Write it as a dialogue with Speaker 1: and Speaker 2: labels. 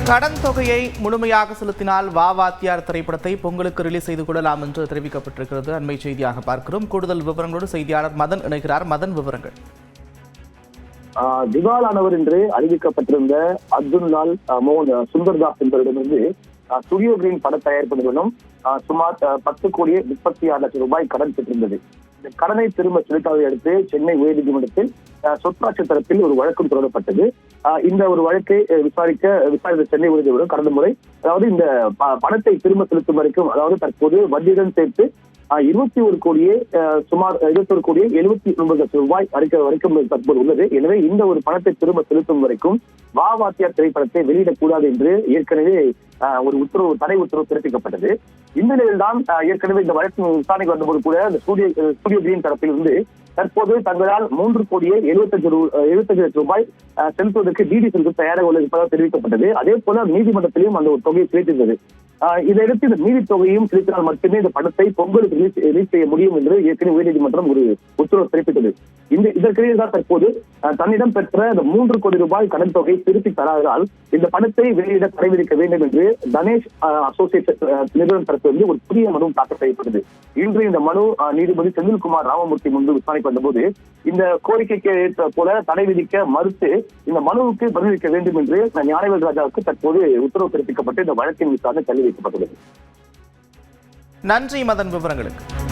Speaker 1: கடன் தொகையை முழுமையாக செலுத்தினால் வா வாத்தியார் திரைப்படத்தை பொங்கலுக்கு ரிலீஸ் செய்து கொள்ளலாம் என்று தெரிவிக்கப்பட்டிருக்கிறது. அண்மை செய்தியாக பார்க்கிறோம். கூடுதல் விவரங்களோடு செய்தியாளர் மதன் இணைகிறார். மதன், விவரங்கள்.
Speaker 2: திவாலானவர் என்று அறிவிக்கப்பட்டிருந்த அப்துல்லால் மோகன் சுந்தர்தாஸ் என்பவரிடமிருந்து ஸ்டுடியோ கிரீன் பட தயாரிப்பு நிறுவனம் சுமார் 10,36 லட்சம் ரூபாய் கடன் பெற்றிருந்தது. இந்த கடனை திரும்ப செலுத்தாதை அடுத்து சென்னை உயர்நீதிமன்றத்தில் சொற்றாட்சி தரப்பில் ஒரு வழக்கும் தொடரப்பட்டது. இந்த ஒரு வழக்கை விசாரித்த சென்னை உயர்நீதிமன்றம் கடந்த முறை, அதாவது இந்த பணத்தை திரும்ப செலுத்தும் வரைக்கும், அதாவது தற்போது வட்டியுடன் சேர்த்து 21 கோடியே சுமார் 21 கோடியே 79 லட்சம் ரூபாய் அளிக்கிற வரைக்கும் தற்போது உள்ளது. எனவே இந்த ஒரு பணத்தை திரும்ப செலுத்தும் வரைக்கும் வா வாத்தியார் திரைப்படத்தை வெளியிடக்கூடாது என்று ஏற்கனவே ஒரு தடை உத்தரவு பிறப்பிக்கப்பட்டது. இந்த நிலையில்தான் ஏற்கனவே இந்த வழக்கு விசாரணைக்கு வந்தபோது கூட இந்த ஸ்டுடியோ கிரீன் தரப்பில் இருந்து தற்போது தங்களால் 3 கோடியே 75 லட்சம் ரூபாய் செலுத்துவதற்கு டிடி செலுத்த தயாராக இருப்பதாக தெரிவிக்கப்பட்டது. அதே போல நீதிமன்றத்திலும் அந்த ஒரு தொகையை செலுத்தியது. இதையடுத்து இந்த மீதி தொகையும் செலுத்தினால் மட்டுமே இந்த படத்தை பொங்கலுக்கு ரிலீஸ் செய்ய முடியும் என்று ஏற்கனவே உயர்நீதிமன்றம் ஒரு உத்தரவு பிறப்பித்தது. இதற்கிடையே தான் தற்போது தன்னிடம் பெற்ற இந்த 3 கோடி ரூபாய் கடன் தொகை திருப்பி தராததால் இந்த படத்தை வெளியிட தடை விதிக்க வேண்டும் என்று தனேஷ் அசோசியேட் நிறுவனம் தரப்பிலிருந்து ஒரு புதிய மனு தாக்கல் செய்யப்பட்டது. இன்று இந்த மனு நீதிபதி செந்தில்குமார் ராமமூர்த்தி முன்பு விசாரணைக்கு வந்தபோது இந்த கோரிக்கைக்கு ஏற்ற போல தடை விதிக்க மறுத்து இந்த மனுவுக்கு பதிலளிக்க வேண்டும் என்று ஞானவேல் ராஜாவுக்கு தற்போது உத்தரவு பிறப்பிக்கப்பட்டு இந்த வழக்கின் விசாரணை தள்ளி வைக்கப்பட்டுள்ளது.
Speaker 1: நன்றி மதன், விவரங்களுக்கு.